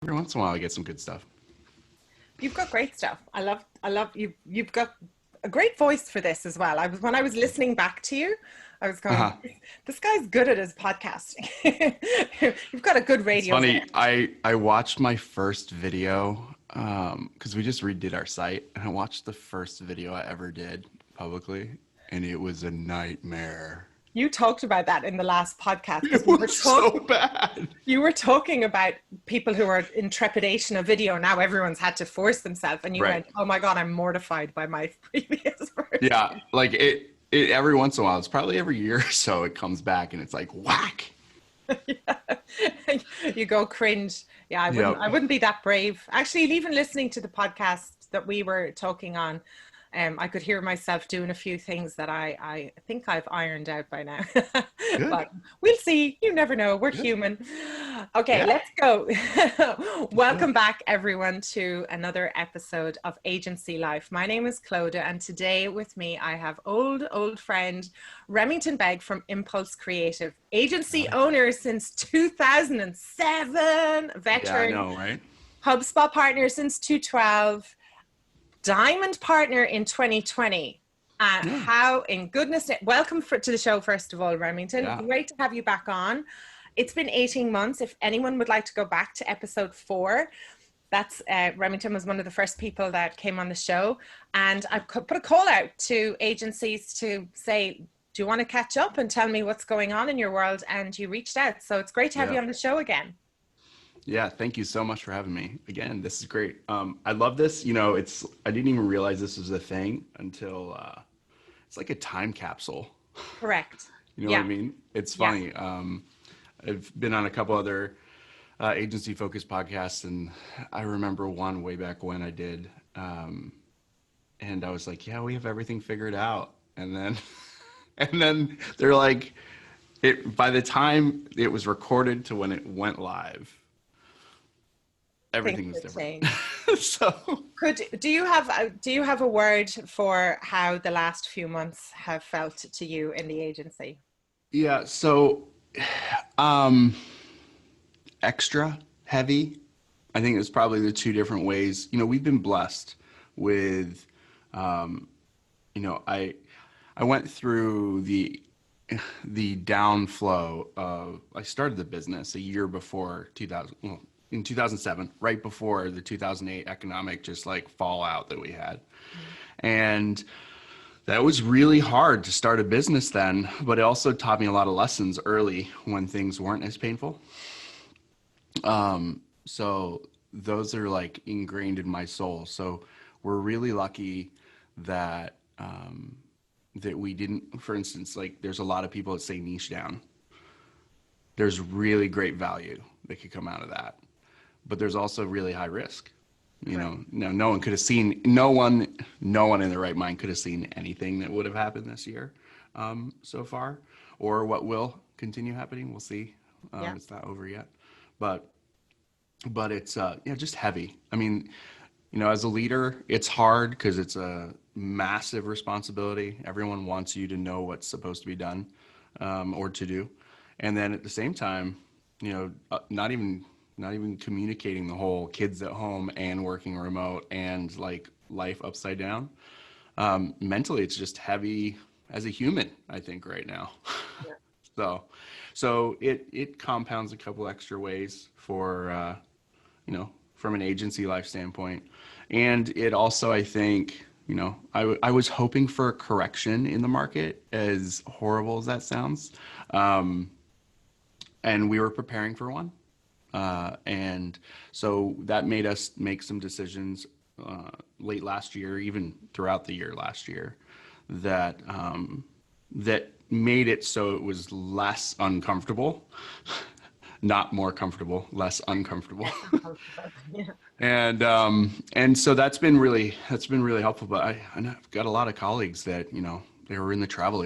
Every once in a while, I get some good stuff. You've got great stuff. I love you. You've got a great voice for this as well. When I was listening back to you, I was going, Uh-huh. this guy's good at his podcasting. You've got a good It's radio voice. funny. I watched my first video because we just redid our site, and I watched the first video I ever did publicly, and it was a nightmare. You talked about that in the last podcast because It was so bad. you were talking about people who are in trepidation of video. Now everyone's had to force themselves, and you Right. went, "Oh my God, I'm mortified by my previous Yeah, version." like it every once in a while, it's probably every year or so it comes back and it's like whack. You go cringe. Yeah, I wouldn't. Yep. I wouldn't be that brave. Actually, even listening to the podcast that we were talking on, I could hear myself doing a few things that I think I've ironed out by now. Good. But we'll see. You never know. We're Good. human. Okay, Yeah. let's go. Let's go. Welcome back, everyone, to another episode of Agency Life. My name is Clodagh, and today with me I have old friend Remington Begg from Impulse Creative, agency owner since 2007, Yeah, I veteran, know, right? HubSpot partner since 2012, Diamond partner in 2020. Yeah. How in goodness, welcome to the show, first of all, Remington. Yeah. Great to have you back on. It's been 18 months. If anyone would like to go back to episode 4, that's Remington was one of the first people that came on the show. And I put a call out to agencies to say, do you want to catch up and tell me what's going on in your world? And you reached out. So it's great to have Yeah. you on the show again. Yeah, thank you so much for having me. Again, this is great. I love this. I didn't even realize this was a thing until it's like a time capsule. Correct. You know what I Yeah. mean? It's Yeah. funny. I've been on a couple other agency focused podcasts, and I remember one way back when I did, and I was like, "Yeah, we have everything figured out," and then, and then they're like, "It." By the time it was recorded to when it went live, Things everything was have different. changed. So, Do you have a word for how the last few months have felt to you in the agency? yeah. So, um, extra heavy. I think it's probably the two different ways. We've been blessed with, um, I went through the downflow of, I started the business a year before 2000, well, in 2007, right before the 2008 economic just like fallout that we had. And that was really hard to start a business then, but it also taught me a lot of lessons early when things weren't as painful. So those are like ingrained in my soul. So we're really lucky that that we didn't, for instance, like there's a lot of people that say niche down. There's really great value that could come out of that, but there's also really high risk. Right. No one could have seen, no one in their right mind could have seen anything that would have happened this year so far, or what will continue happening. We'll see. Yeah. It's not over yet, but it's just heavy. I mean, as a leader, it's hard because it's a massive responsibility. Everyone wants you to know what's supposed to be done or to do, and then at the same time, not even communicating the whole kids at home and working remote and like life upside down. Mentally, it's just heavy as a human, I think, right now. Yeah. So, so it compounds a couple extra ways for from an agency life standpoint, and it also, I think, I was hoping for a correction in the market, as horrible as that sounds, and we were preparing for one, and so that made us make some decisions late last year, even throughout the year last year, that made it so it was less uncomfortable, not more comfortable, less uncomfortable. Yeah. And so that's been really helpful. But I've got a lot of colleagues that they were in the travel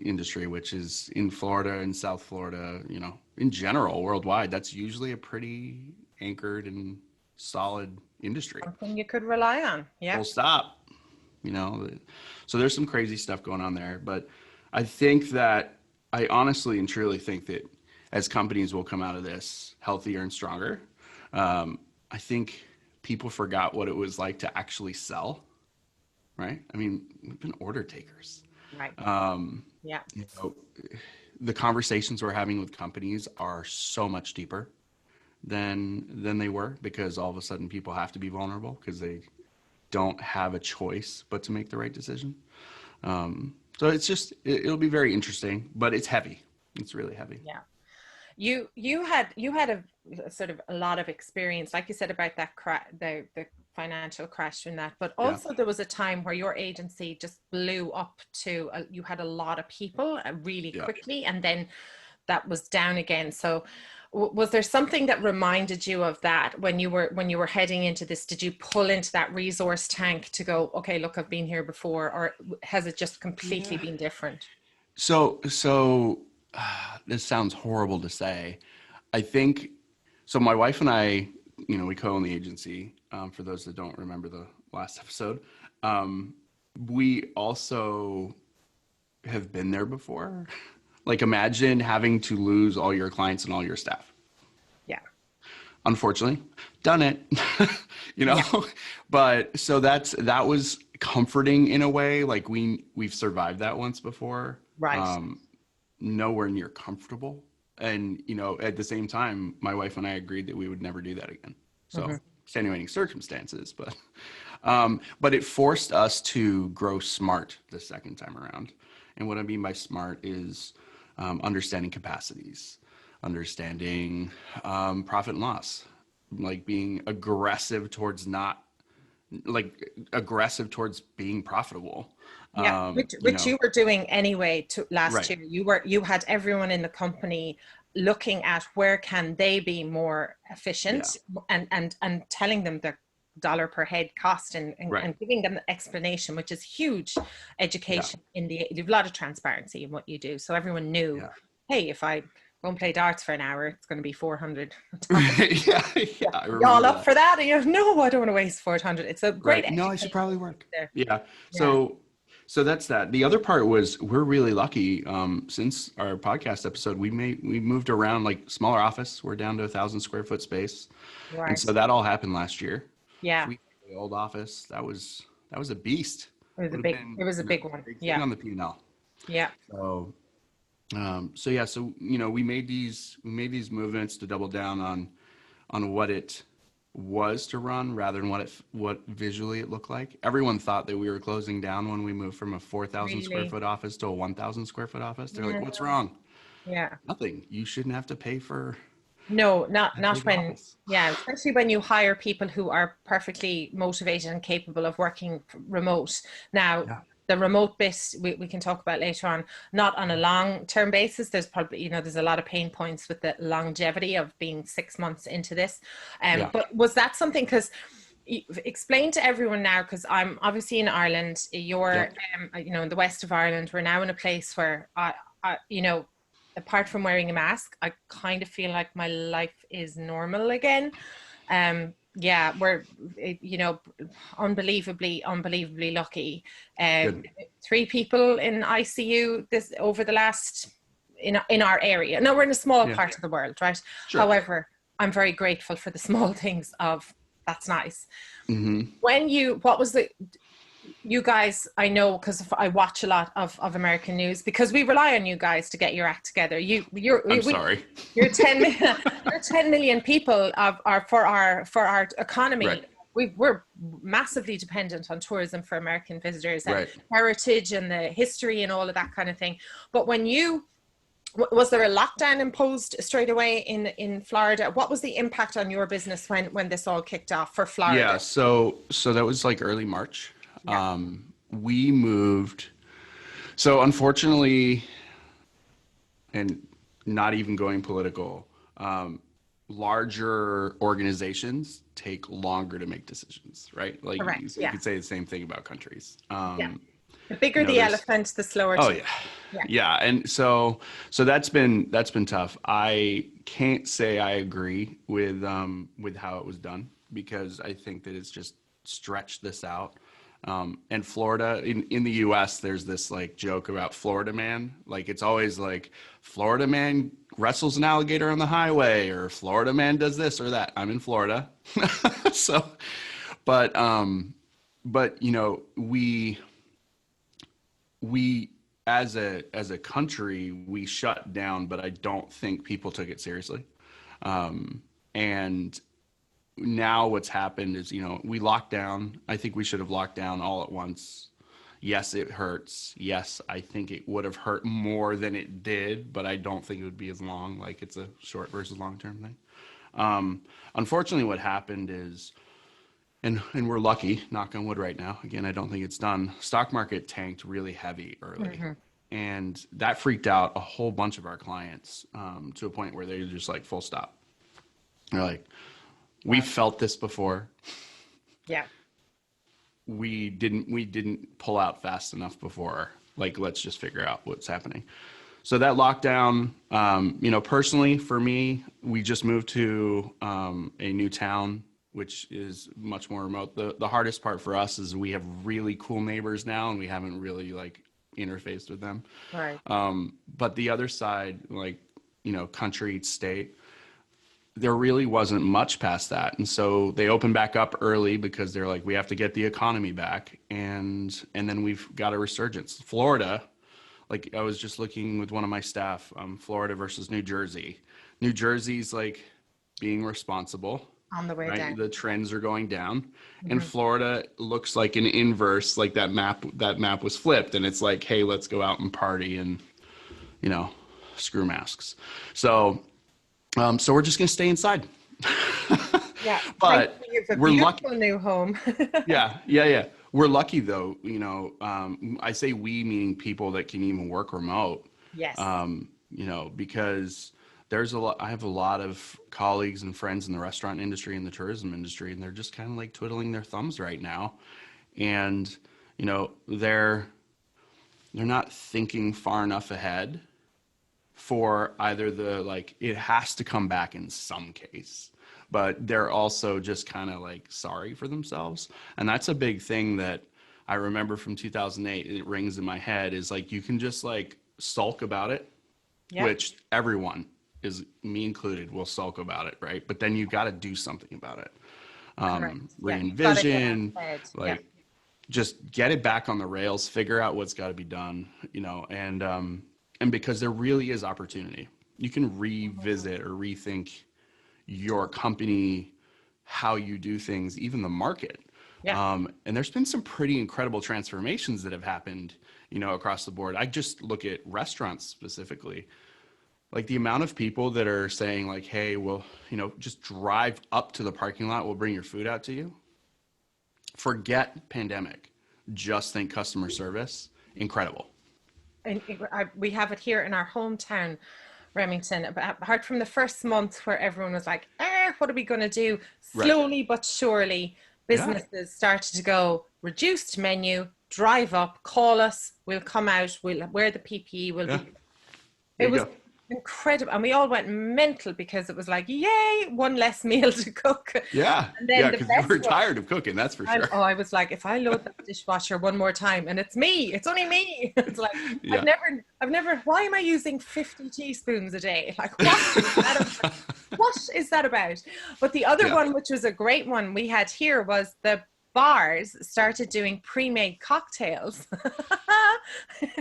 industry, which is in Florida and South Florida, in general worldwide. That's usually a pretty anchored and solid industry. Something you could rely on. Yeah. Full stop. you know. So there's some crazy stuff going on there, but I think that I honestly and truly think that as companies will come out of this healthier and stronger. I think people forgot what it was like to actually sell, right? I mean, we've been order takers. Right. Yeah. You know, the conversations we're having with companies are so much deeper than they were, because all of a sudden people have to be vulnerable because they don't have a choice but to make the right decision. So it's just it'll be very interesting, but it's heavy. It's really heavy. Yeah. You had a sort of a lot of experience, like you said, about that the financial crash and that, but Yeah. also there was a time where your agency just blew up to you had a lot of people really Yeah. quickly, and then that was down again. So was there something that reminded you of that when you were heading into this? Did you pull into that resource tank to go, okay, look, I've been here before, or has it just completely Yeah. been different? So this sounds horrible to say. I think so. My wife and I, we co-own the agency. For those that don't remember the last episode, we also have been there before. Like, imagine having to lose all your clients and all your staff. Yeah. Unfortunately, done it. you know, Yeah. but so that was comforting in a way. Like we've survived that once before. Right. Nowhere near comfortable. And, at the same time, my wife and I agreed that we would never do that again. So Mm-hmm. extenuating circumstances, but it forced us to grow smart the second time around. And what I mean by smart is understanding capacities, understanding profit and loss, like being aggressive towards being profitable. Yeah, which you were doing anyway to last Right. year. You had everyone in the company looking at where can they be more Yeah. efficient, and telling them the dollar per head cost, Right. and giving them the explanation, which is huge Yeah. education you've a lot of transparency in what you do. So everyone knew, Yeah. hey, if I go and play darts for an hour, it's going to be 400. yeah. Yeah. I Y'all remember up that. for that? And you no, I don't want to waste 400. It's a great Right. No, I should education probably work. there. Yeah. Yeah. So that's that. The other part was we're really lucky. Since our podcast episode, we moved around, like, smaller office. We're down to 1,000 square foot space, and Right. so that all happened last year. If Yeah. we had the old office, that was a beast. It Would have it been was a big one. a big thing Yeah. on the P&L. Yeah. So so yeah, so we made these movements to double down on what it was to run rather than what visually it looked like. Everyone thought that we were closing down when we moved from a 4,000 square Really. foot office to a 1,000 square foot office. They're like, Yeah. "What's wrong?" Yeah. Nothing. You shouldn't have to pay for No, not that big when, office. yeah, especially when you hire people who are perfectly motivated and capable of working remote. Now, Yeah. the remote bit we can talk about later on, not on a long term basis. There's probably, there's a lot of pain points with the longevity of being 6 months into this. Yeah. But was that something, because explain to everyone now, because I'm obviously in Ireland, you're Yep. in the west of Ireland. We're now in a place where apart from wearing a mask, I kind of feel like my life is normal again. Yeah, we're unbelievably lucky. Good. 3 people in ICU this over the last in our area. Now we're in a small Yeah. part of the world, right? Sure. However, I'm very grateful for the small things of that's nice. Hmm. What was the you guys, I know because I watch a lot of American news, because we rely on you guys to get your act together. I'm sorry. You're 10 million, you're 10 million people for our economy. Right. We're massively dependent on tourism for American visitors and Right. heritage and the history and all of that kind of thing. But was there a lockdown imposed straight away in Florida? What was the impact on your business when this all kicked off for Yeah. Florida? So that was like early March. Yeah. We moved. So unfortunately, and not even going political, larger organizations take longer to make decisions, right? Like, Correct. so you Yeah. could say the same thing about countries. Yeah. The bigger the There's, elephant, the slower oh to. yeah, Yeah. yeah, and so that's been tough. I can't say I agree with how it was done, because I think that it's just stretched this out And Florida, in the US, there's this like joke about Florida man. Like it's always like Florida man wrestles an alligator on the highway, or Florida man does this or that. I'm in Florida. So, but, but you know, we as a country, we shut down, but I don't think people took it seriously. And now what's happened is, you know, we locked down. I think we should have locked down all at once. Yes, it hurts. Yes, I think it would have hurt more than it did, but I don't think it would be as long. Like it's a short versus long term thing. Unfortunately, what happened is, and we're lucky, knock on wood right now. Again, I don't think it's done. Stock market tanked really heavy early. And that freaked out a whole bunch of our clients to a point where they're just like, full stop. They're like, we felt this before. Yeah. We didn't pull out fast enough before. Like, let's just figure out what's happening. So that lockdown, you know, personally for me, we just moved to a new town, which is much more remote. The hardest part for us is we have really cool neighbors now, and we haven't really like interfaced with them. Right. But the other side, like, you know, country, state, there really wasn't much past that. And so they opened back up early because they're like, we have to get the economy back. And then we've got a resurgence. Florida, like I was just looking with one of my staff, Florida versus New Jersey. New Jersey's like being responsible. On the way right? down. The trends are going down. And Florida looks like an inverse, like that map was flipped. And it's like, hey, let's go out and party and, you know, screw masks. So we're just going to stay inside. Yeah. But you have a we're beautiful lucky. new home. Yeah. We're lucky though, you know, I say we meaning people that can even work remote, Yes. you know, because I have a lot of colleagues and friends in the restaurant industry and the tourism industry, and they're just kind of like twiddling their thumbs right now. And, you know, they're not thinking far enough ahead for either like, it has to come back in some case, but they're also just kind of like sorry for themselves. And that's a big thing that I remember from 2008. It rings in my head is like, you can just like sulk about it, which everyone is, me included, will sulk about it. Right. But then you got to do something about it. Re-envision, like just get it back on the rails, figure out what's got to be done, you know, and because there really is opportunity, you can revisit or rethink your company, how you do things, even the market. And there's been some pretty incredible transformations that have happened, you know, across the board. I just look at restaurants specifically, like the amount of people that are saying like, hey, well, you know, just drive up to the parking lot. We'll bring your food out to you. Forget pandemic. Just think customer service. Incredible. And we have it here in our hometown, Remington. Apart from the first month where everyone was like, what are we going to do? Slowly but surely, businesses started to go, reduced menu, drive up, call us, we'll come out, we'll wear the PPE, it was incredible. And we all went mental because it was like, yay, one less meal to cook. And then because we're tired of cooking, that's for sure. I was like, if I load that dishwasher one more time and it's me, it's only me. It's like, I've never, why am I using 50 teaspoons a day? Like, what is that about? But the other one, which was a great one we had here, was the bars started doing pre-made cocktails.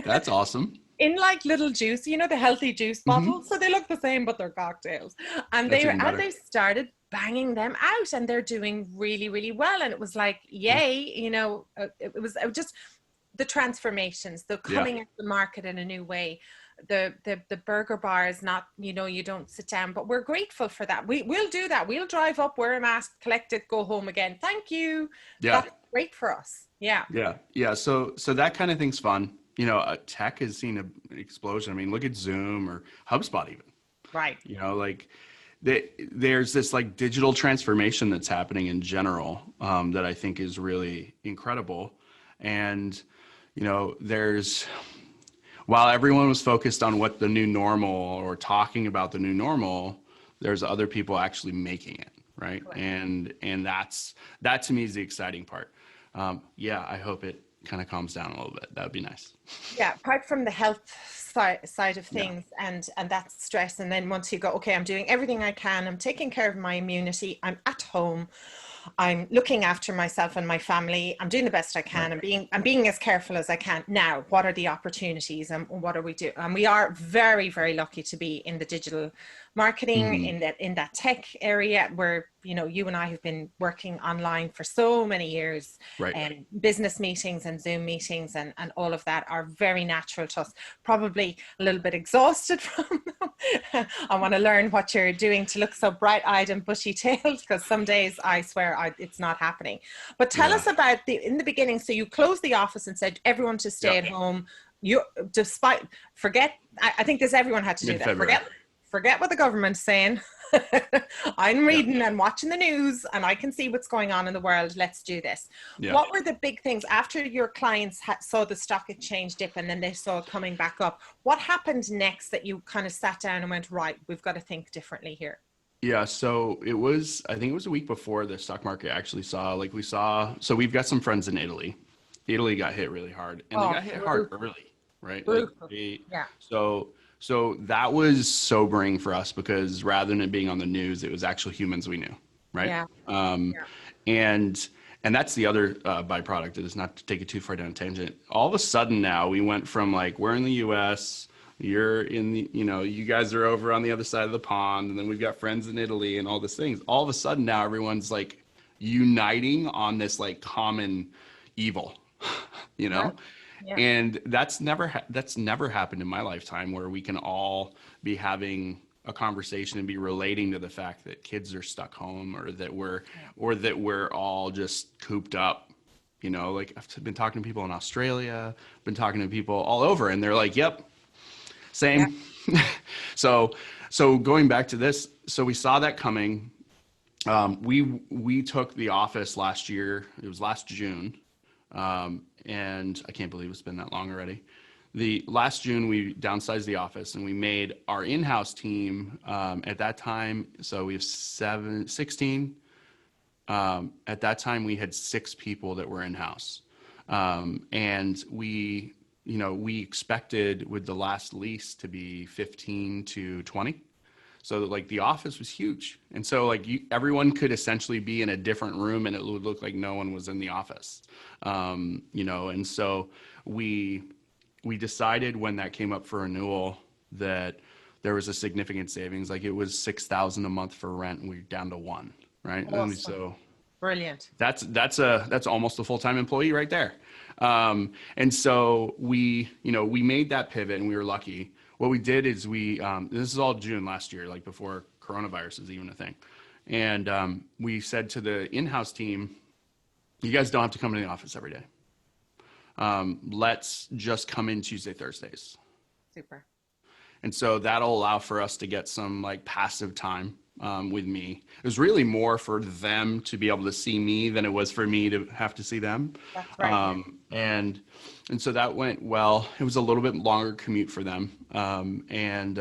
That's awesome. In like little juice, you know, the healthy juice bottles. So they look the same, but they're cocktails. And they started banging them out, and they're doing really, really well. And it was like, yay, you know, it was just the transformations, the coming into the market in a new way. The burger bar is not, you know, you don't sit down, but we're grateful for that. We'll do that. We'll drive up, wear a mask, collect it, go home again. Thank you. That's great for us. Yeah. So that kind of thing's fun. You know, tech has seen an explosion. I mean, look at Zoom or HubSpot even. Right. You know, like there's this like digital transformation that's happening in general that I think is really incredible. And, you know, while everyone was focused on what the new normal or talking about the new normal, there's other people actually making it. Right. And that to me is the exciting part. yeah, I hope it kind of calms down a little bit. That would be nice. Yeah, apart from the health side of Yeah. things and that stress, and then once you go, okay, I'm doing everything I can, I'm taking care of my immunity, I'm at home, I'm looking after myself and my family, I'm doing the best I Right. can, I'm being as careful as I can. Now, what are the opportunities and what are we doing? And we are very, very lucky to be in the digital marketing, Hmm. in that tech area where, you and I have been working online for so many years, Right. and business meetings and Zoom meetings and all of that are very natural to us. Probably a little bit exhausted from them. I want to learn what you're doing to look so bright-eyed and bushy-tailed, because some days I swear it's not happening. But tell Yeah. us about in the beginning. So you closed the office and said everyone to stay Yep. at home. You despite forget. I think this everyone had to do that. Mid-February. Forget what the government's saying. I'm Yep. reading and watching the news and I can see what's going on in the world. Let's do this. Yeah. What were the big things after your clients saw the stock exchange dip and then they saw it coming back up? What happened next that you kind of sat down and went, right, we've got to think differently here? Yeah, so I think it was a week before the stock market actually saw, like we saw, so we've got some friends in Italy. Italy got hit really hard and they Oh, got hit hard brutal. early, right? Like Brutal. Yeah. so, so that was sobering for us because rather than it being on the news, it was actual humans we knew, right? Yeah. Um, Yeah. and, and that's the other byproduct. It is not to take it too far down a tangent. All of a sudden now we went from like, we're in the US, you're in the, you guys are over on the other side of the pond, and then we've got friends in Italy and all these things. All of a sudden now everyone's like uniting on this like common evil, you Right. know? Yeah. And that's never happened in my lifetime where we can all be having a conversation and be relating to the fact that kids are stuck home or that we're all just cooped up. Like I've been talking to people in Australia, been talking to people all over, and they're like, "Yep, Yeah. same." so so going back to this, so we saw that coming. We took the office last year. It was last June, and I can't believe it's been that long already. The last June we downsized the office and we made our in-house team at that time. So we have 16. At that time we had 6 people that were in-house, and we expected with the last lease to be 15 to 20. So like the office was huge. And so like everyone could essentially be in a different room and it would look like no one was in the office. And so we we decided when that came up for renewal that there was a significant savings. Like it was 6,000 a month for rent and we're down to one, right? And Awesome. so Brilliant. that's almost a full-time employee right there. And so we made that pivot and we were lucky. What we did is this is all June last year, like before coronavirus is even a thing. And we said to the in-house team, you guys don't have to come to the office every day. Let's just come in Tuesday, Thursdays. Super. And so that'll allow for us to get some like passive time with me. It was really more for them to be able to see me than it was for me to have to see them. That's right. And so that went well. It was a little bit longer commute for them. And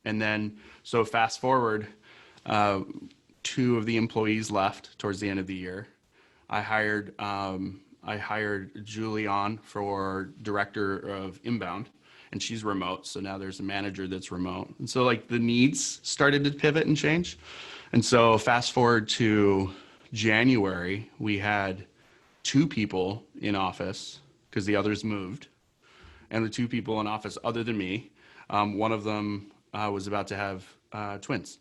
then so fast forward, 2 of the employees left towards the end of the year. I hired Julie on for director of inbound, and she's remote. So now there's a manager that's remote. And so like the needs started to pivot and change. And so fast forward to January, we had 2 people in office because the others moved. And the 2 people in office other than me, one of them was about to have twins.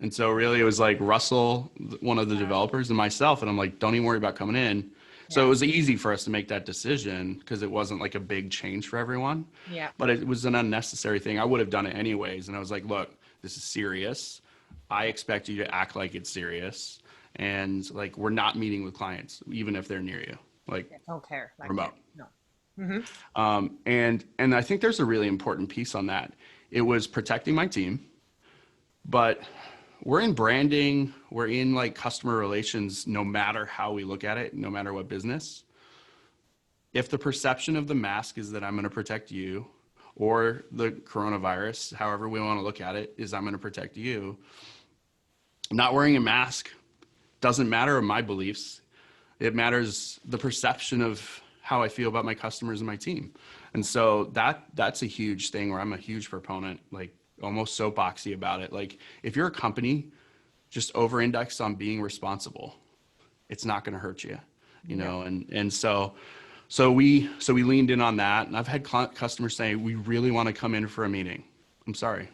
And so really it was like Russell, one of the developers, and myself. And I'm like, don't even worry about coming in. So it Yeah. was easy for us to make that decision because it wasn't like a big change for everyone. Yeah. But it was an unnecessary thing. I would have done it anyways. And I was like, look, this is serious. I expect you to act like it's serious. And like, we're not meeting with clients, even if they're near you, like Don't care. Like remote. no. Mm-hmm. And I think there's a really important piece on that. It was protecting my team, but we're in branding, we're in like customer relations, no matter how we look at it, no matter what business. If the perception of the mask is that I'm going to protect you, or the coronavirus, however we want to look at it, is I'm going to protect you, not wearing a mask doesn't matter in my beliefs. It matters the perception of how I feel about my customers and my team. And so that's a huge thing where I'm a huge proponent, like almost soapboxy about it. Like if you're a company just over indexed on being responsible, it's not going to hurt you, you know? And so we leaned in on that, and I've had customers say, we really want to come in for a meeting. I'm sorry.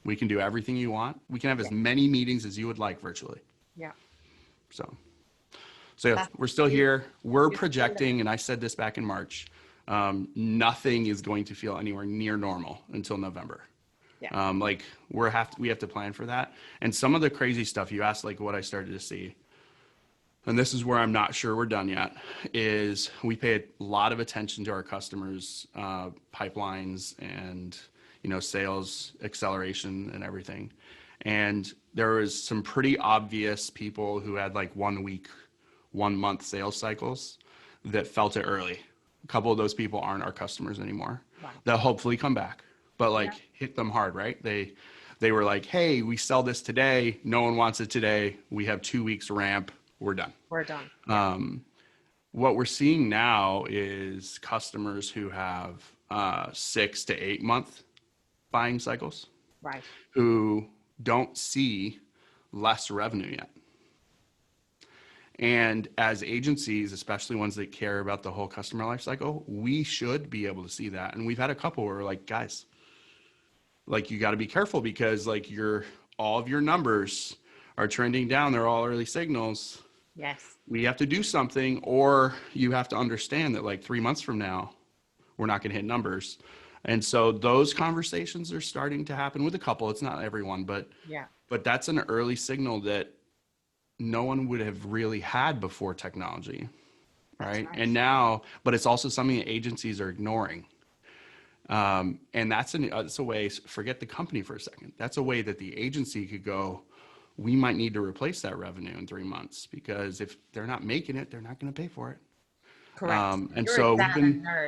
We can do everything you want. We can have as many meetings as you would like virtually. Yeah. So yeah, we're still here. We're projecting, and I said this back in March, nothing is going to feel anywhere near normal until November. Yeah. Like we have to plan for that. And some of the crazy stuff you asked, like what I started to see, and this is where I'm not sure we're done yet, is we pay a lot of attention to our customers' pipelines and, you know, sales acceleration and everything. And there was some pretty obvious people who had like 1 week, 1 month sales cycles that felt it early. A couple of those people aren't our customers anymore. Wow. They'll hopefully come back, but like hit them hard, right? They were like, hey, we sell this today. No one wants it today. We have 2 weeks ramp. We're done. We're done. What we're seeing now is customers who have 6 to 8 month buying cycles, Right. who don't see less revenue yet. And as agencies, especially ones that care about the whole customer life cycle, we should be able to see that. And we've had a couple where we're like, guys, like you got to be careful because like all of your numbers are trending down. They're all early signals. Yes. We have to do something, or you have to understand that like 3 months from now, we're not going to hit numbers. And so those conversations are starting to happen with a couple. It's not everyone, but that's an early signal that no one would have really had before technology, right? And now, but it's also something that agencies are ignoring. And that's a way, forget the company for a second. That's a way that the agency could go, we might need to replace that revenue in 3 months because if they're not making it, they're not going to pay for it. Correct. And so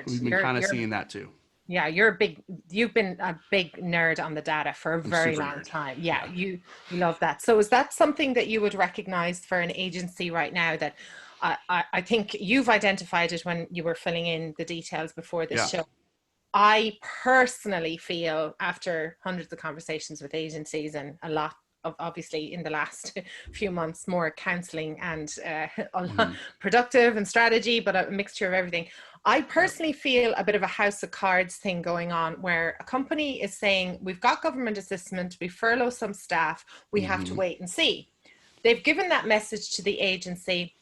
we've been kind of seeing that too. Yeah, you've been a big nerd on the data for a very long time. Yeah, you love that. So is that something that you would recognize for an agency right now that I think you've identified it when you were filling in the details before this show. I personally feel after hundreds of conversations with agencies and a lot of obviously in the last few months, more counseling and productive and strategy, but a mixture of everything. I personally feel a bit of a house of cards thing going on where a company is saying, we've got government assessment, we furlough some staff, we have to wait and see. They've given that message to the agency.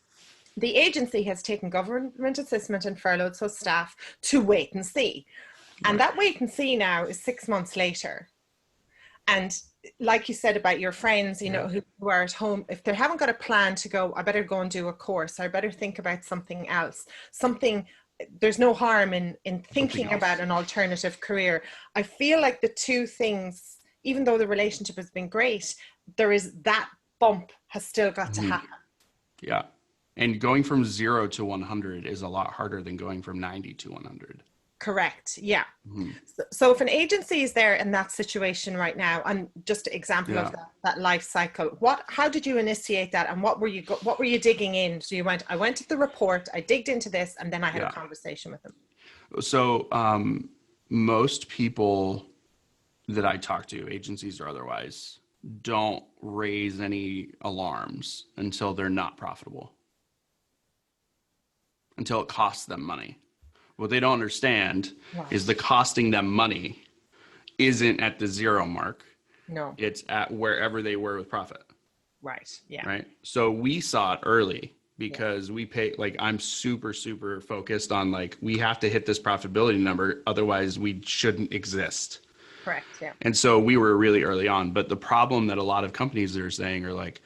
The agency has taken government assessment and furloughed some staff to wait and see. And that wait and see now is 6 months later. And like you said about your friends, you know, who are at home, if they haven't got a plan to go, I better go and do a course, I better think about something else, there's no harm in thinking about an alternative career. I feel like the two things, even though the relationship has been great, there is that bump has still got to happen. Yeah. And going from 0 to 100 is a lot harder than going from 90 to 100. Correct. Yeah. So if an agency is there in that situation right now, and just an example of that life cycle, how did you initiate that, and what were you digging in? So I went to the report, I digged into this, and then I had a conversation with them. So most people that I talk to, agencies or otherwise, don't raise any alarms until they're not profitable, until it costs them money. What they don't understand is the costing them money isn't at the 0 mark. No. It's at wherever they were with profit. Right. Yeah. Right. So we saw it early because we pay, like, I'm super, super focused on like, we have to hit this profitability number. Otherwise we shouldn't exist. Correct. Yeah. And so we were really early on, but the problem that a lot of companies are saying are like,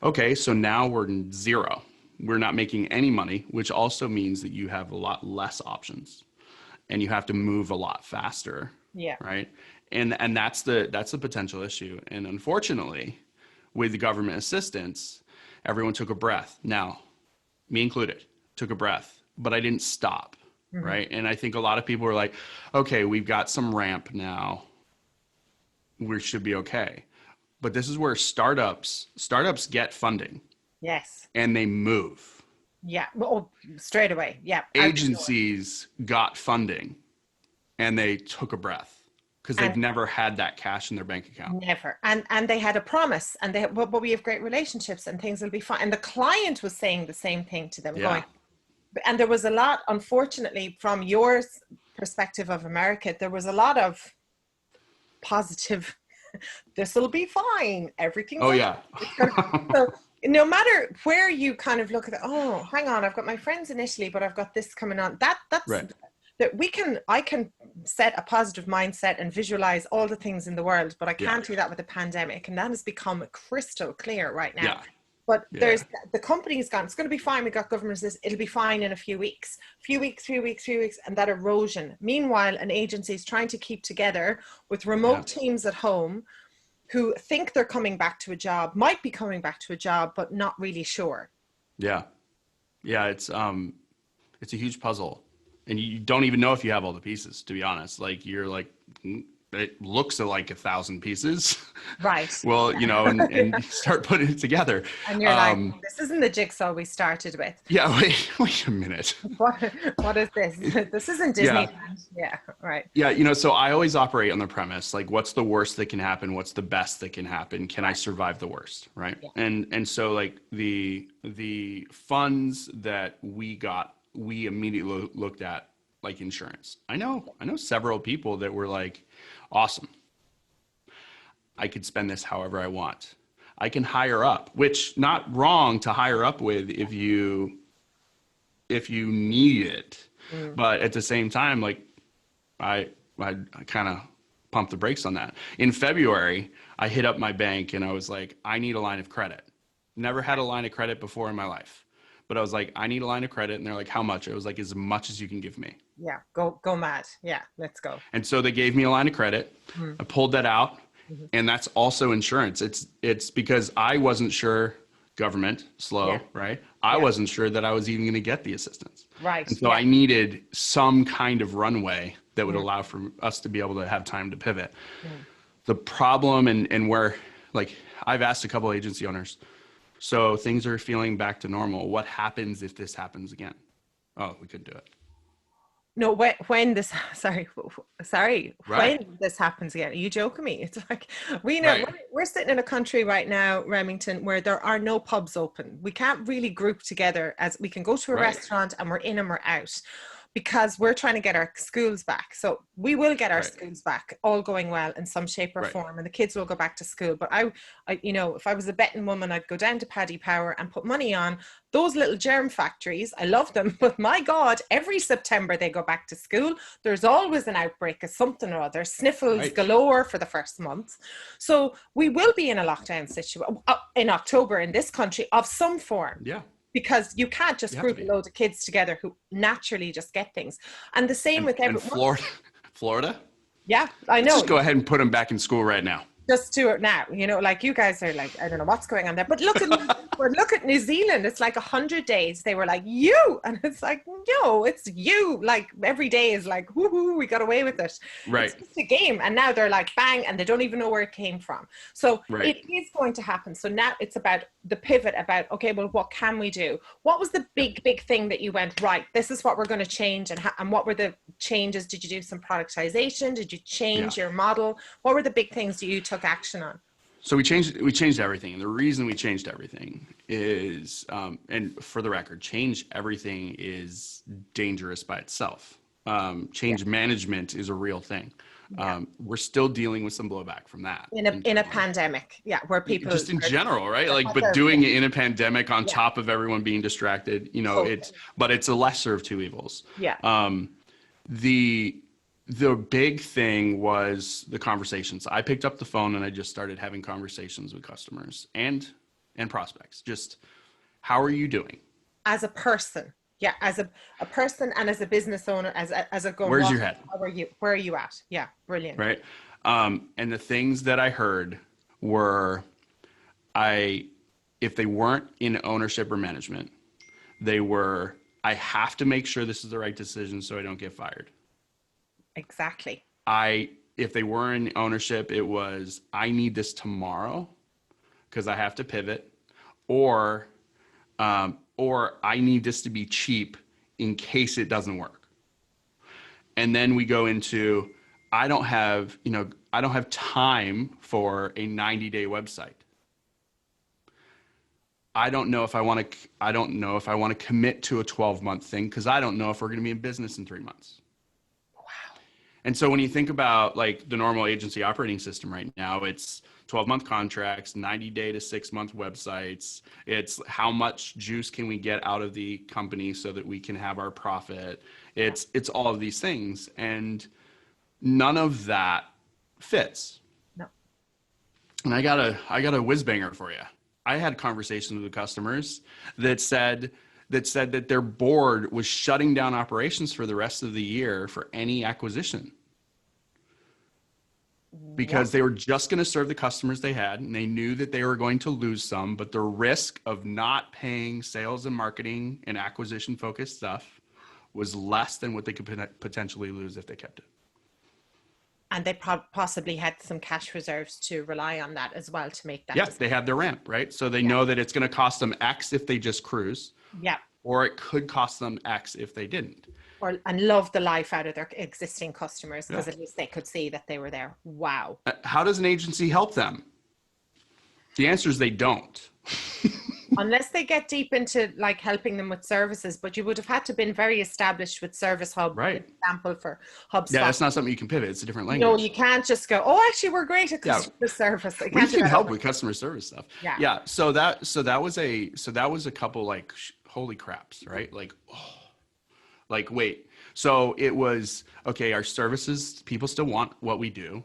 okay, so now we're in 0. We're not making any money, which also means that you have a lot less options and you have to move a lot faster. Yeah. Right. And that's the potential issue. And unfortunately, with the government assistance, everyone took a breath. Now, me included, took a breath, but I didn't stop. Right. And I think a lot of people were like, okay, we've got some ramp now. We should be okay. But this is where startups get funding. Yes. and they move. Yeah. Well, oh, straight away. Yeah. Out the door. Agencies got funding and they took a breath because they've And never had that cash in their bank account. never. And they had a promise, and they but we have great relationships and things will be fine. And the client was saying the same thing to them, Yeah. going, and there was a lot, unfortunately, from your perspective of America, there was a lot of positive, this will be fine, everything's Oh, okay. yeah. So no matter where you kind of look at it, oh, hang on, I've got my friends in Italy, but I've got this coming on. That's Right. that I can set a positive mindset and visualize all the things in the world, but I can't do that with a pandemic. And that has become crystal clear right now. Yeah. But Yeah. there's the company's gone, it's going to be fine. We got governments this, it'll be fine in a few weeks, and that erosion. Meanwhile, an agency is trying to keep together with remote teams at home who think they're coming back to a job, might be coming back to a job, but not really sure. Yeah. Yeah. It's a huge puzzle. And you don't even know if you have all the pieces, to be honest. Like you're like, it looks like 1,000 pieces. Right. Well, you know, and you start putting it together. And you're like, this isn't the jigsaw we started with. Yeah, wait a minute. What is this? This isn't Disneyland. Yeah, right. Yeah, you know, so I always operate on the premise, like, what's the worst that can happen? What's the best that can happen? Can I survive the worst, right? Yeah. And so like the funds that we got, we immediately looked at like insurance. I know several people that were like, awesome. I could spend this however I want. I can hire up, which not wrong to hire up with if you need it. But at the same time, like I kind of pumped the brakes on that. In February, I hit up my bank and I was like, I need a line of credit. Never had a line of credit before in my life. But I was like, I need a line of credit. And they're like, how much? I was like, as much as you can give me. Yeah, go mad. Yeah, let's go. And so they gave me a line of credit. I pulled that out. And that's also insurance. It's because I wasn't sure, government, slow, right? I wasn't sure that I was even going to get the assistance. Right. And so I needed some kind of runway that would allow for us to be able to have time to pivot. The problem and where, like, I've asked a couple agency owners, so things are feeling back to normal. What happens if this happens again? Oh, we couldn't do it. No, when this, sorry, Right. when this happens again, are you joking me? It's like, we know we're sitting in a country right now, Remington, where there are no pubs open. We can't really group together as we can go to a restaurant and we're in and we're out, because we're trying to get our schools back. So we will get our schools back, all going well in some shape or form, and the kids will go back to school. But I, you know, if I was a betting woman, I'd go down to Paddy Power and put money on those little germ factories. I love them, but my God, every September they go back to school. There's always an outbreak of something or other, sniffles galore for the first month. So we will be in a lockdown situation in October in this country of some form. Yeah. Because you can't just group a load of kids together who naturally just get things. And the same with everyone. Florida? Yeah, I know. Let's just go ahead and put them back in school right now. Just do it now. You know, like you guys are like, I don't know what's going on there. But look at New Zealand. It's like 100 days. They were like, you. And it's like, no, it's you. Like every day is like, woohoo, we got away with it. Right. It's just a game. And now they're like, bang, and they don't even know where it came from. So it is going to happen. So now it's about the pivot about, okay, well, what can we do? What was the big thing that you went, right, this is what we're going to change? And what were the changes? Did you do some productization? Did you change your model? What were the big things that you took action on? So we changed everything. And the reason we changed everything is, and for the record, change everything is dangerous by itself. Change management is a real thing. We're still dealing with some blowback from that. In a pandemic, where people just in general, right? Like, but doing it in a pandemic on top of everyone being distracted, you know, but it's a lesser of two evils. Yeah. The big thing was the conversations. I picked up the phone and I just started having conversations with customers and prospects. Just, how are you doing? As a person. Yeah, as a person and as a business owner, as a go. Where's your head? Where are you at? Yeah, brilliant. Right. And the things that I heard were, if they weren't in ownership or management, they were, I have to make sure this is the right decision so I don't get fired. Exactly. If they were in ownership, it was, I need this tomorrow because I have to pivot, or or I need this to be cheap in case it doesn't work. And then we go into, I don't have time for a 90-day website. I don't know if I want to commit to a 12-month thing because I don't know if we're going to be in business in 3 months. Wow. And so when you think about like the normal agency operating system right now, it's 12-month contracts, 90-day to 6-month websites. It's how much juice can we get out of the company so that we can have our profit. It's all of these things, and none of that fits. No. And I got a whiz banger for you. I had conversations with customers that said that their board was shutting down operations for the rest of the year for any acquisition because they were just going to serve the customers they had, and they knew that they were going to lose some, but the risk of not paying sales and marketing and acquisition focused stuff was less than what they could potentially lose if they kept it. And they possibly had some cash reserves to rely on that as well to make that. Yes, they have their ramp, right? So they know that it's going to cost them X if they just cruise. Yeah. Or it could cost them X if they didn't. And love the life out of their existing customers because at least they could see that they were there. Wow. How does an agency help them? The answer is they don't. Unless they get deep into like helping them with services, but you would have had to been very established with Service Hub, right? For example, for HubSpot. Yeah, that's not something you can pivot. It's a different language. No, you can't just go, oh, actually, we're great at customer service. We can help with customer service stuff. Yeah. Yeah. So that was a couple like holy craps, right? Like wait. So it was okay. Our services, people still want what we do.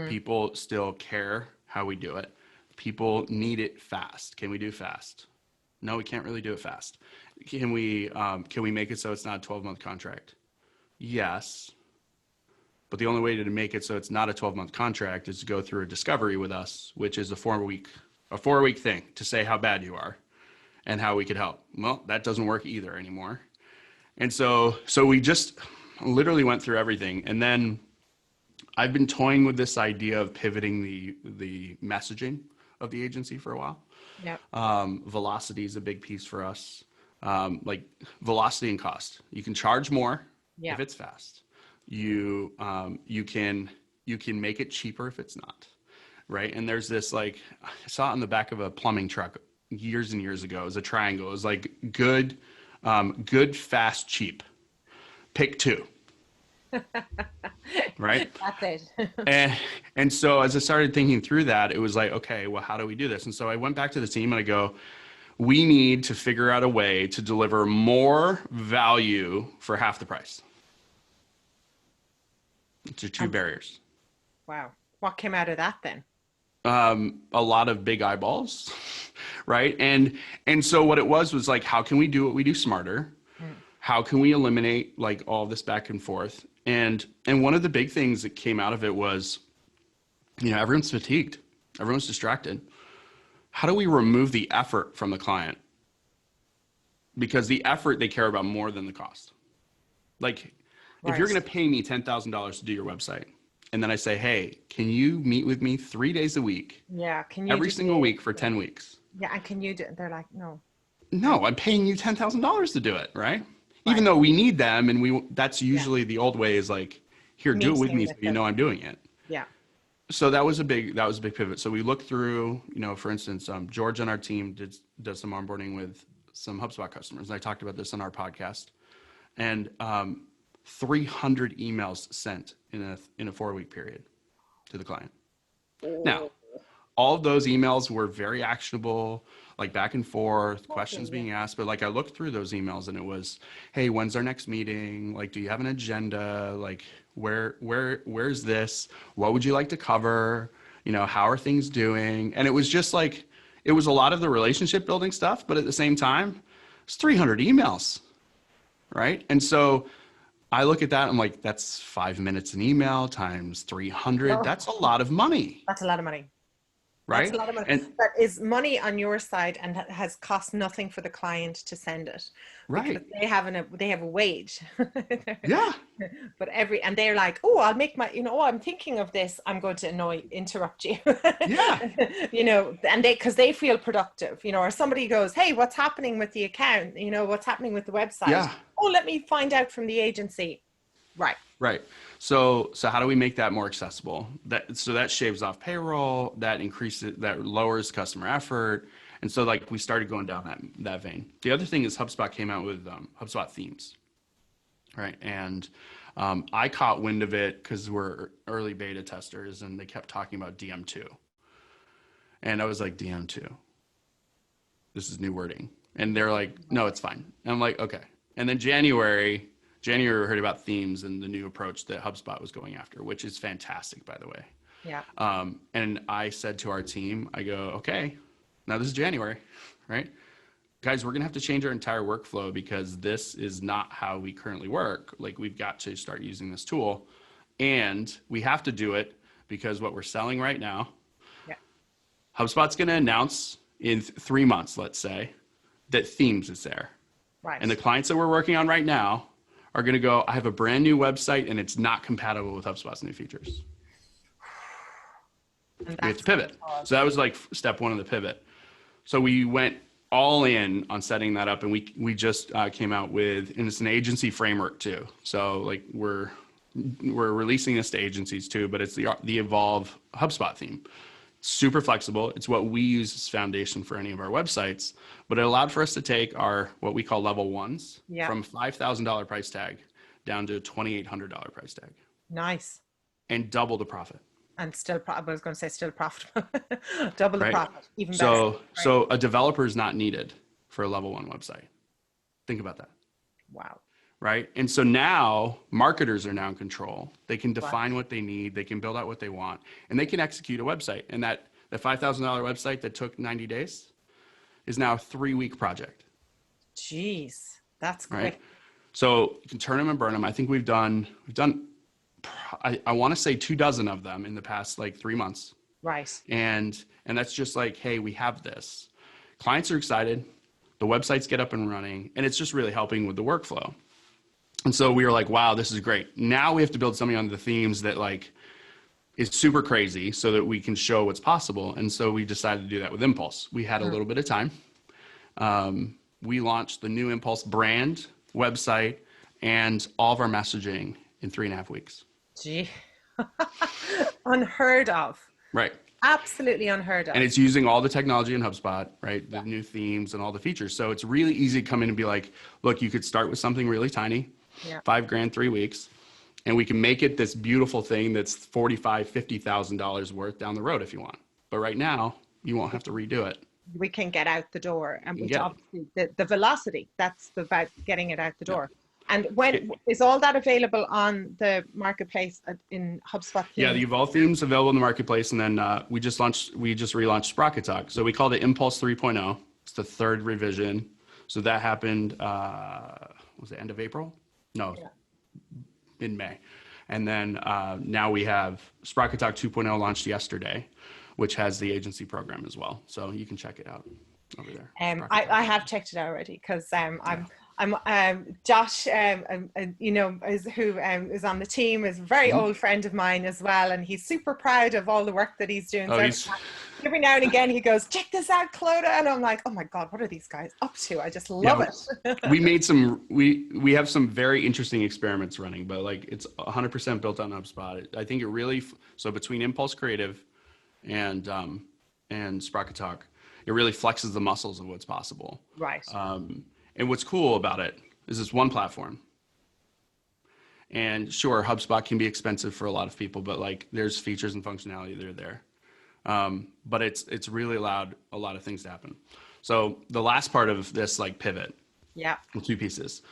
People still care how we do it. People need it fast. Can we do fast? No, we can't really do it fast. Can we make it so it's not a 12-month contract? Yes. But the only way to make it so it's not a 12-month contract is to go through a discovery with us, which is a 4-week thing to say how bad you are and how we could help. Well, that doesn't work either anymore. And so we just literally went through everything. And then I've been toying with this idea of pivoting the messaging of the agency for a while. Yep. Velocity is a big piece for us. Like velocity and cost. You can charge more if it's fast. You can make it cheaper if it's not, right? And there's this like I saw it on the back of a plumbing truck years and years ago. It was a triangle. It was like good, fast, cheap. Pick two. Right? That's it. and so as I started thinking through that, it was like, okay, well, how do we do this? And so I went back to the team and I go, we need to figure out a way to deliver more value for half the price. It's two barriers. Wow. What came out of that then? A lot of big eyeballs, right? And so what it was like, how can we do what we do smarter? How can we eliminate like all this back and forth? And one of the big things that came out of it was, everyone's fatigued. Everyone's distracted. How do we remove the effort from the client? Because the effort they care about more than the cost. Like if you're going to pay me $10,000 to do your website, and then I say, hey, can you meet with me 3 days a week? Yeah. Can you every single week for 10 weeks? Yeah. And can you do, they're like, no. No, I'm paying you $10,000 to do it. Right. Even though we need them, and that's usually the old way is like, here, do it with me so you know I'm doing it. Yeah. So that was a big pivot. So we looked through, for instance, George on our team does some onboarding with some HubSpot customers. And I talked about this on our podcast, and 300 emails sent in a 4-week period to the client. Now, all of those emails were very actionable, like back and forth, questions being asked. But like I looked through those emails and it was, hey, when's our next meeting? Like, do you have an agenda? Like, where's this? What would you like to cover? How are things doing? And it was just like, it was a lot of the relationship building stuff, but at the same time, it's 300 emails, right? And so I look at that, I'm like, that's 5 minutes an email times 300. That's a lot of money. That's a lot of money. That's a right? lot of money. And That is money on your side and has cost nothing for the client to send it because right. they have a wage. Yeah. But and they're like, oh, I'll make my, oh, I'm thinking of this. I'm going to interrupt you. Yeah. And because they feel productive, or somebody goes, hey, what's happening with the account? What's happening with the website? Yeah. Oh, let me find out from the agency. Right. Right. So how do we make that more accessible? That shaves off payroll, that lowers customer effort. And so like we started going down that vein. The other thing is HubSpot came out with HubSpot themes, right? And I caught wind of it because we're early beta testers and they kept talking about DM2. And I was like, DM2, this is new wording. And they're like, no, it's fine. And I'm like, okay. And then January we heard about themes and the new approach that HubSpot was going after, which is fantastic, by the way. Yeah. And I said to our team, I go, okay, now this is January, right? Guys, we're going to have to change our entire workflow because this is not how we currently work. Like, we've got to start using this tool. And we have to do it because what we're selling right now, Yeah. HubSpot's going to announce in 3 months, let's say, that themes is there. Right. And the clients that we're working on right now are going to go, I have a brand new website and it's not compatible with HubSpot's new features. We have to pivot. So that was like step one of the pivot. So we went all in on setting that up, and we just came out with, and it's an agency framework too. So like we're releasing this to agencies too, but it's the Evolve HubSpot theme. Super flexible. It's what we use as foundation for any of our websites, but it allowed for us to take our, what we call level ones, from $5,000 price tag down to a $2,800 price tag. Nice. And double the profit. And still, I was going to say still profitable. Double the profit, even so, better. So a developer is not needed for a level one website. Think about that. Wow. Right. And so now marketers are now in control. They can define what they need. They can build out what they want, and they can execute a website. And that $5,000 website that took 90 days is now a 3-week project. Jeez, that's quick. Right. So you can turn them and burn them. I think we've done, I want to say 24 of them in the past like 3 months. Right. And that's just like, hey, we have this. Clients are excited. The websites get up and running, and it's just really helping with the workflow. And so we were like, wow, this is great. Now we have to build something on the themes that like is super crazy so that we can show what's possible. And so we decided to do that with Impulse. We had a little bit of time. We launched the new Impulse brand, website, and all of our messaging in 3.5 weeks. Gee, unheard of. Right. Absolutely unheard of. And it's using all the technology in HubSpot, right? The new themes and all the features. So it's really easy to come in and be like, look, you could start with something really tiny, $5,000, 3 weeks, and we can make it this beautiful thing that's $45,000, $50,000 worth down the road if you want. But right now, you won't have to redo it. We can get out the door, and which obviously the velocity, that's about getting it out the door. And when is all that available on the marketplace in HubSpot? Yeah, the Evolve theme's available in the marketplace, and then we just relaunched Sprocket Talk. So we called it Impulse 3.0. It's the 3rd revision. So that happened, was it end of April? No, in May. And then now we have Sprocket Talk 2.0 launched yesterday, which has the agency program as well. So you can check it out over there. I have checked it out already because I'm Josh, who is on the team, is a very old friend of mine as well, and he's super proud of all the work that he's doing. So every now and again he goes, check this out, Clodagh, and I'm like, oh my god, what are these guys up to? I just love it. We made we have some very interesting experiments running, but like it's 100% built on HubSpot. I think it really, so between Impulse Creative and Sprocket Talk, it really flexes the muscles of what's possible. Right. And what's cool about it is it's one platform. And sure, HubSpot can be expensive for a lot of people, but like there's features and functionality that are there. But it's really allowed a lot of things to happen. So the last part of this like pivot, 2 pieces.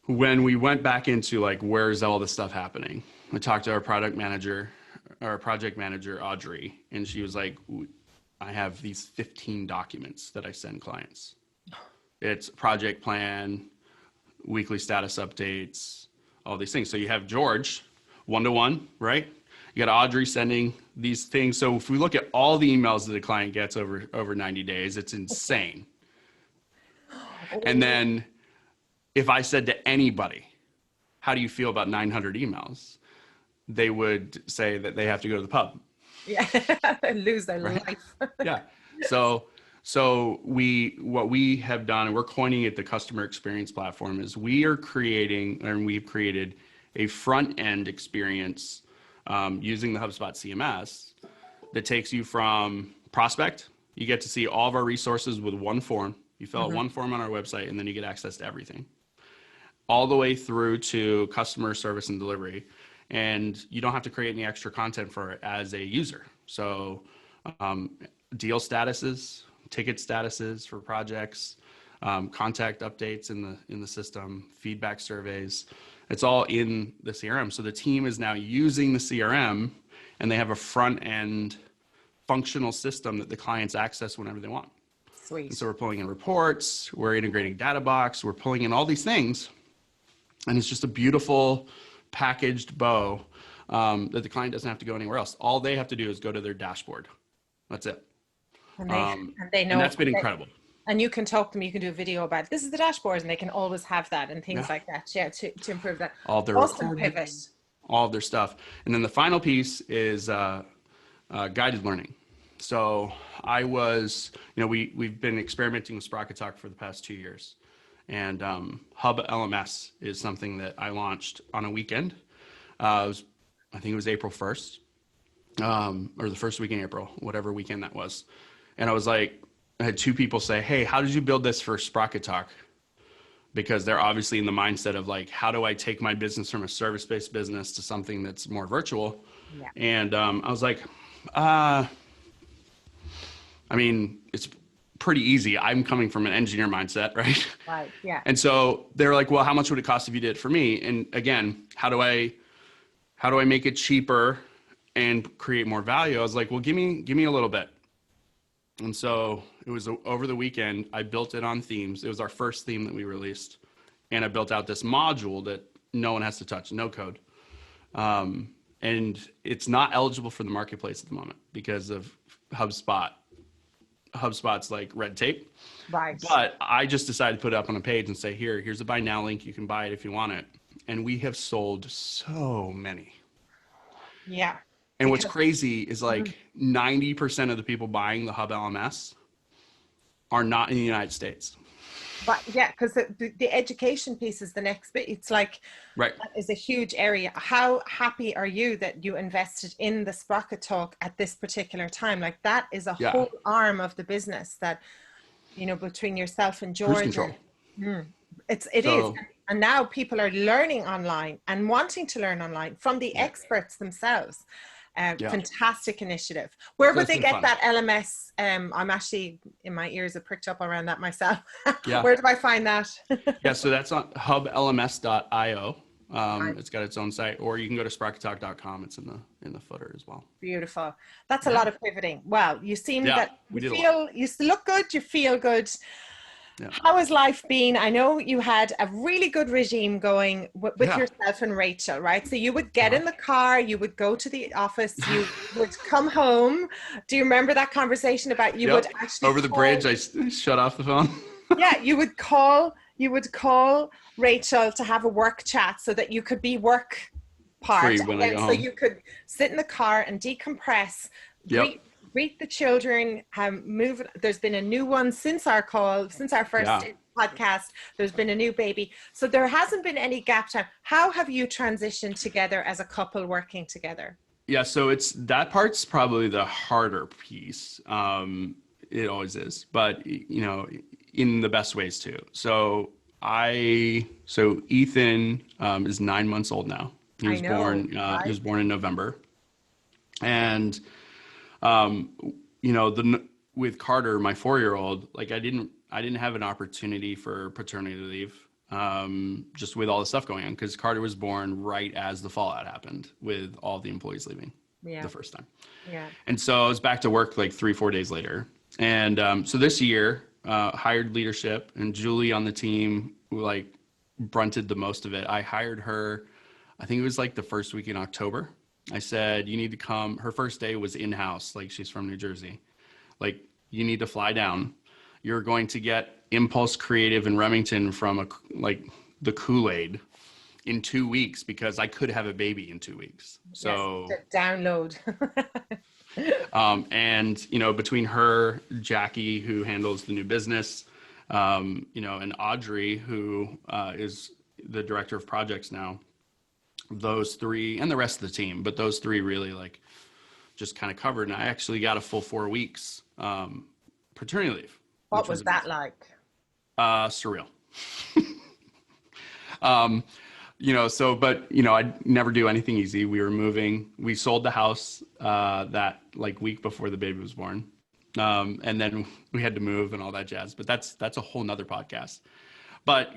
When we went back into like, where's all this stuff happening? I talked to our project manager, Audrey, and she was like, I have these 15 documents that I send clients. It's project plan, weekly status updates, all these things. So you have George, 1-to-1, right? You You got Audrey sending these things. So if we look at all the emails that the client gets over 90 days, it's insane. And then if I said to anybody, how do you feel about 900 emails? They would say that they have to go to the pub. Yeah, lose their life. Yeah. So what we have done, and we're coining it the customer experience platform, is we've created a front end experience using the HubSpot CMS that takes you from prospect. You get to see all of our resources with one form. You fill out one form on our website, and then you get access to everything, all the way through to customer service and delivery. And you don't have to create any extra content for it as a user. So deal statuses, ticket statuses for projects, contact updates in the system, feedback surveys. It's all in the CRM. So the team is now using the CRM, and they have a front end functional system that the clients access whenever they want. Sweet. And so we're pulling in reports, we're integrating DataBox, we're pulling in all these things. And it's just a beautiful packaged bow that the client doesn't have to go anywhere else. All they have to do is go to their dashboard. That's it. And they know. And that's been incredible. And you can talk to them, you can do a video about it. This is the dashboard, and they can always have that and things like that. Yeah, to improve that. All their awesome pivot. All of their stuff. And then the final piece is guided learning. So we've been experimenting with Sprocket Talk for the past 2 years. And Hublms is something that I launched on a weekend. I think it was April 1st, or the first week in April, whatever weekend that was. And I had 2 people say, hey, how did you build this for Sprocket Talk? Because they're obviously in the mindset of like, how do I take my business from a service-based business to something that's more virtual? Yeah. And I was like, it's pretty easy. I'm coming from an engineer mindset, right? Right. Yeah. And so they're like, well, how much would it cost if you did it for me? And again, how do I make it cheaper and create more value? I was like, well, give me a little bit. And so it was over the weekend. I built it on themes. It was our first theme that we released. And I built out this module that no one has to touch, no code. And it's not eligible for the marketplace at the moment because of HubSpot. HubSpot's like red tape. Right. But I just decided to put it up on a page and say, here's a buy now link. You can buy it if you want it. And we have sold so many. Yeah. And what's crazy is like 90% of the people buying the Hublms are not in the United States. But yeah, because the education piece is the next bit. It's like, right, that is a huge area. How happy are you that you invested in the Sprocket Talk at this particular time? Like that is a whole arm of the business that, between yourself and George. It is. And now people are learning online and wanting to learn online from the experts themselves. Fantastic initiative. Where would they get that LMS? I'm actually, in my ears are pricked up around that myself. Where do I find that? So that's on hublms.io. It's got its own site, or you can go to sprockettalk.com. It's in the footer as well. Beautiful. That's a lot of pivoting. Well, you seem that you look good, you feel good. Yeah. How has life been? I know you had a really good regime going with yourself and Rachel, right? So you would get in the car, you would go to the office, you would come home. Do you remember that conversation about you would actually over the bridge? I shut off the phone. Yeah, you would call Rachel to have a work chat so that you could be work part. So you could sit in the car and decompress. Greet the children, move. There's been a new one since our first podcast. There's been a new baby. So there hasn't been any gap time. How have you transitioned together as a couple working together? Yeah, so that part's probably the harder piece. It always is, but in the best ways too. So Ethan is 9 months old now. He was born in November. And with Carter, my 4-year-old, like I didn't have an opportunity for paternity leave, just with all the stuff going on, because Carter was born right as the fallout happened with all the employees leaving the first time. Yeah. And so I was back to work like 3-4 days later. And so this year, hired leadership, and Julie on the team brunted the most of it. I hired her, I think it was like the first week in October. I said, you need to come. Her first day was in-house. Like, she's from New Jersey. Like, you need to fly down. You're going to get Impulse Creative in Remington from the Kool-Aid in 2 weeks, because I could have a baby in 2 weeks. Yes, So, download. and, between her, Jackie, who handles the new business, and Audrey, who is the director of projects now, those three, and the rest of the team, but those three really like just kind of covered. And I actually got a full 4 weeks paternity leave. What was that like? Surreal. I'd never do anything easy. We were moving. We sold the house that like week before the baby was born. And then we had to move and all that jazz. But that's a whole nother podcast. But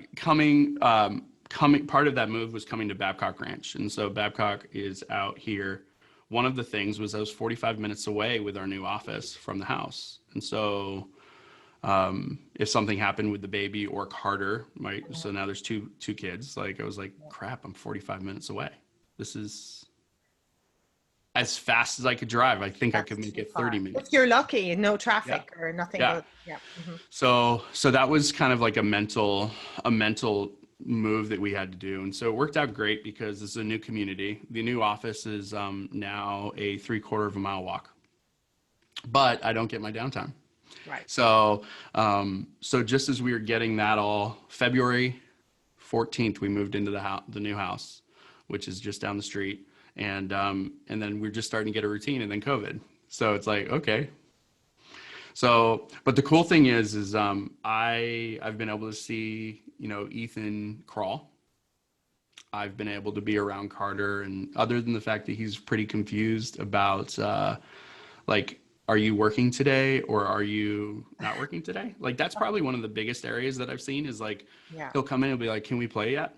part of that move was coming to Babcock Ranch. And so Babcock is out here. One of the things was I was 45 minutes away with our new office from the house. And so if something happened with the baby or Carter, right? So now there's two kids. Like, I was like, crap, I'm 45 minutes away. This is as fast as I could drive. I think I could make it 30 minutes. If you're lucky, no traffic or nothing. Yeah. Mm-hmm. So that was kind of like a mental move that we had to do. And so it worked out great because this is a new community. The new office is now a 3/4 of a mile walk, but I don't get my downtime. Right. So just as we were getting that all, February 14th, we moved into the new house, which is just down the street. And then we're just starting to get a routine, and then COVID. So it's like, okay. So, but the cool thing is I've been able to see, Ethan crawl. I've been able to be around Carter, and other than the fact that he's pretty confused about, are you working today or are you not working today? Like, that's probably one of the biggest areas that I've seen is like, he'll come in and be like, can we play yet?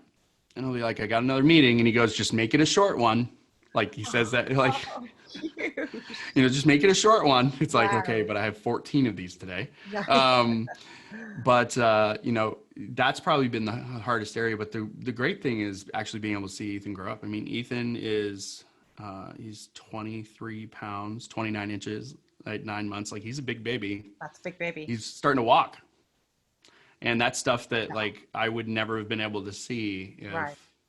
And I'll be like, I got another meeting. And he goes, just make it a short one. Like, he says that, like, just make it a short one. It's like, okay, but I have 14 of these today. But that's probably been the hardest area. But the great thing is actually being able to see Ethan grow up. I mean, Ethan is, he's 23 pounds, 29 inches at 9 months. Like, he's a big baby. That's a big baby. He's starting to walk. And that's stuff that like I would never have been able to see if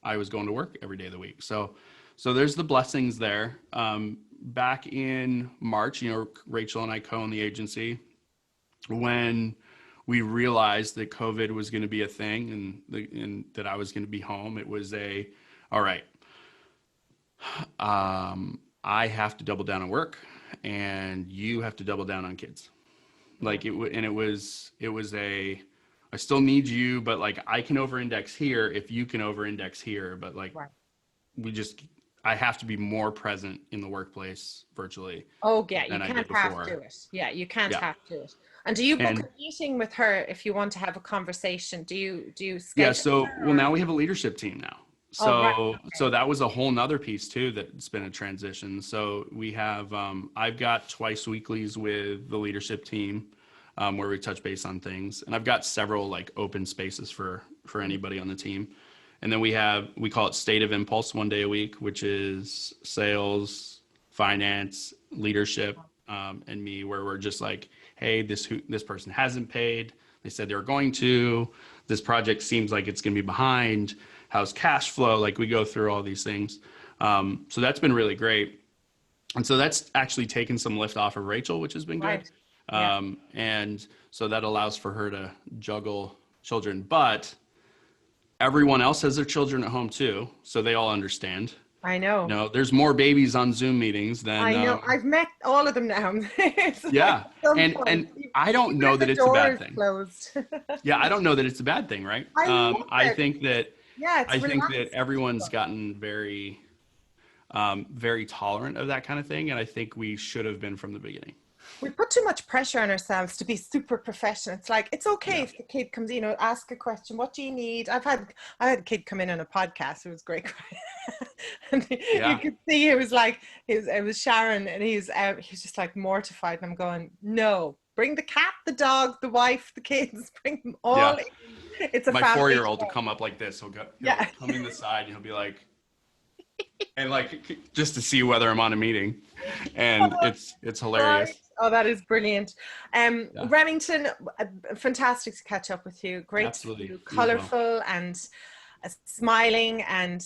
I was going to work every day of the week. So there's the blessings there. Back in March, Rachel and I co-own the agency. When we realized that COVID was going to be a thing and that I was going to be home, it was all right. I have to double down on work, and you have to double down on kids. Like it was I still need you, but like I can over-index here if you can over-index here. But like I have to be more present in the workplace virtually. Oh yeah, you can't have to do it. Yeah, you can't have to do it. And do you book a meeting with her if you want to have a conversation? Do you schedule? Yeah, so now we have a leadership team now. So so that was a whole nother piece too that's been a transition. So we have I've got twice weeklies with the leadership team. Where we touch base on things. And I've got several like open spaces for anybody on the team. And then we call it State of Impulse 1 day a week, which is sales, finance, leadership, and me, where we're just like, hey, this person hasn't paid. They said they were going to. This project seems like it's going to be behind. How's cash flow? Like, we go through all these things. So that's been really great. And so that's actually taken some lift off of Rachel, which has been good. And so that allows for her to juggle children, but everyone else has their children at home too. So they all understand. I know. There's more babies on Zoom meetings than I know. I've met all of them now. Yeah. And I don't know that it's a bad thing. Closed. Yeah. I don't know that it's a bad thing. Right. I think that, that everyone's gotten very, very tolerant of that kind of thing. And I think we should have been from the beginning. We put too much pressure on ourselves to be super professional. It's like, it's okay if the kid comes, ask a question. What do you need? I had a kid come in on a podcast. It was great. And you could see it was Sharon, and he's just like mortified. And I'm going, no, bring the cat, the dog, the wife, the kids, bring them all in. It's a My 4-year-old will come up like this. He'll come in the side and he'll be like, and like just to see whether I'm on a meeting, and it's Right. hilarious. Oh, that is brilliant. Yeah, Remington, fantastic to catch up with you. Great to see absolutely. you, You as well. colorful and smiling and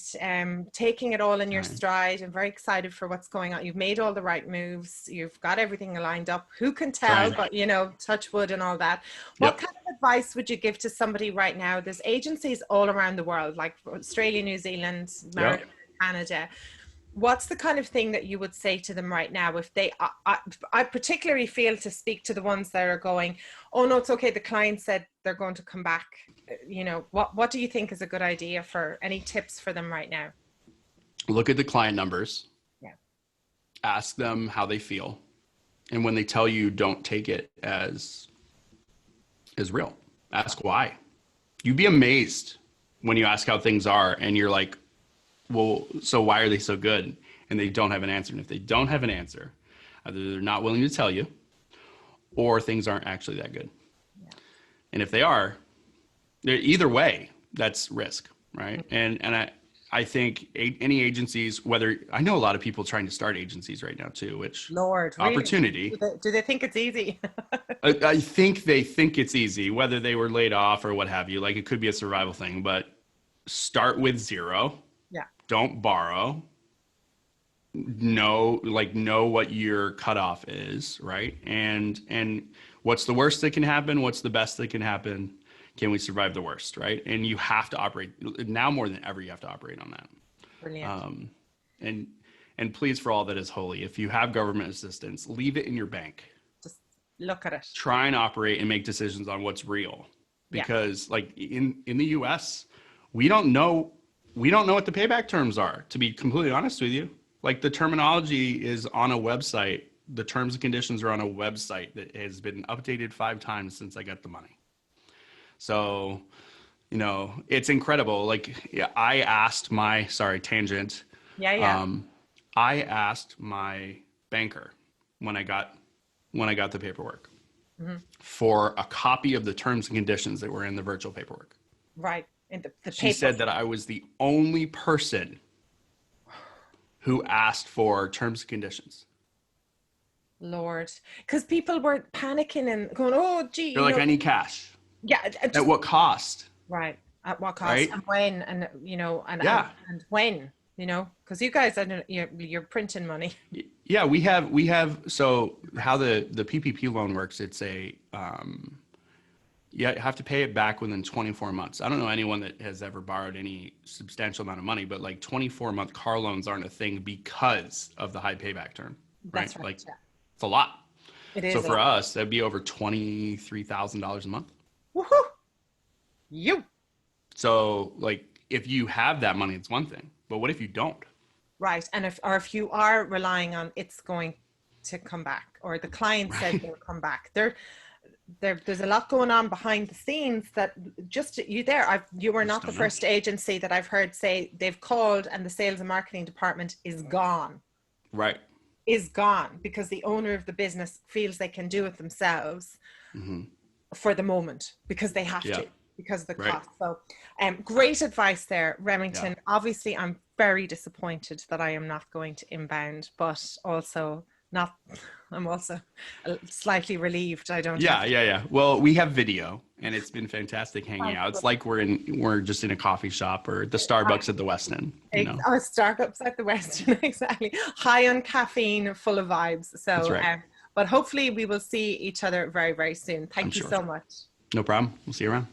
taking it all in your Trying, stride. I'm very excited for what's going on. You've made all the right moves. You've got everything lined up. Who can tell? trying. But touch wood and all that. What Yep. kind of advice would you give to somebody right now? There's agencies all around the world, like Australia, New Zealand, America, Yep. Canada. What's the kind of thing that you would say to them right now if they I particularly feel to speak to the ones that are going, oh no, it's okay, the client said they're going to come back. What do you think is a good idea? For any tips for them right now? Look at the client numbers, Yeah. ask them how they feel, and when they tell you, don't take it as real. Ask why. You'd be amazed when you ask how things are and you're like, well, so why are they so good? And they don't have an answer. And if they don't have an answer, either they're not willing to tell you or things aren't actually that good. Yeah. And if they are, either way, that's risk, right? And I think any agencies, whether I know a lot of people trying to start agencies right now too, which Lord, really? opportunity. Do they think it's easy? I think they think it's easy, whether they were laid off or what have you. Like it could be a survival thing, but start with zero. Yeah. Don't borrow. Know what your cutoff is, right? And what's the worst that can happen? What's the best that can happen? Can we survive the worst, right? And you have to operate now more than ever. You have to operate on that. Brilliant. And please, for all that is holy, if you have government assistance, leave it in your bank. Just look at it. Try and operate and make decisions on what's real, because like in the US, we don't know what the payback terms are, to be completely honest with you. Like the terminology is on a website. The terms and conditions are on a website that has been updated 5 times since I got the money. So, it's incredible. Like I asked my, sorry, tangent. Yeah. I asked my banker when I got the paperwork for a copy of the terms and conditions that were in the virtual paperwork. Right. And the She said that I was the only person who asked for terms and conditions. Lord, because people were panicking and going, oh, gee, They're like, I need cash. Yeah. At what cost? Right. At what cost? Right? And when? And and when? Because you guys, I don't, you're printing money. Yeah, we have. So how the PPP loan works? It's you have to pay it back within 24 months. I don't know anyone that has ever borrowed any substantial amount of money, but like 24-month car loans aren't a thing because of the high payback term, right? That's right. Like Yeah. it's a lot. It is. So for us, that'd be over $23,000 a month. Woohoo! You. So like if you have that money, it's one thing, but what if you don't? Right. And if you are relying on it's going to come back, or the client said they'll come back, there's a lot going on behind the scenes that just you were not the first agency that I've heard say they've called and the sales and marketing department is gone. Right. Is gone because the owner of the business feels they can do it themselves for the moment because they have to, because of the cost. So great advice there, Remington. Yeah. Obviously, I'm very disappointed that I am not going to inbound, but also I'm also slightly relieved I don't. Yeah. Well, we have video and it's been fantastic hanging out. It's like we're just in a coffee shop or the Starbucks at the West End. Oh, Starbucks at the West End, exactly. High on caffeine, full of vibes. So, that's right. But hopefully we will see each other very, very soon. Thank you so much. No problem. We'll see you around.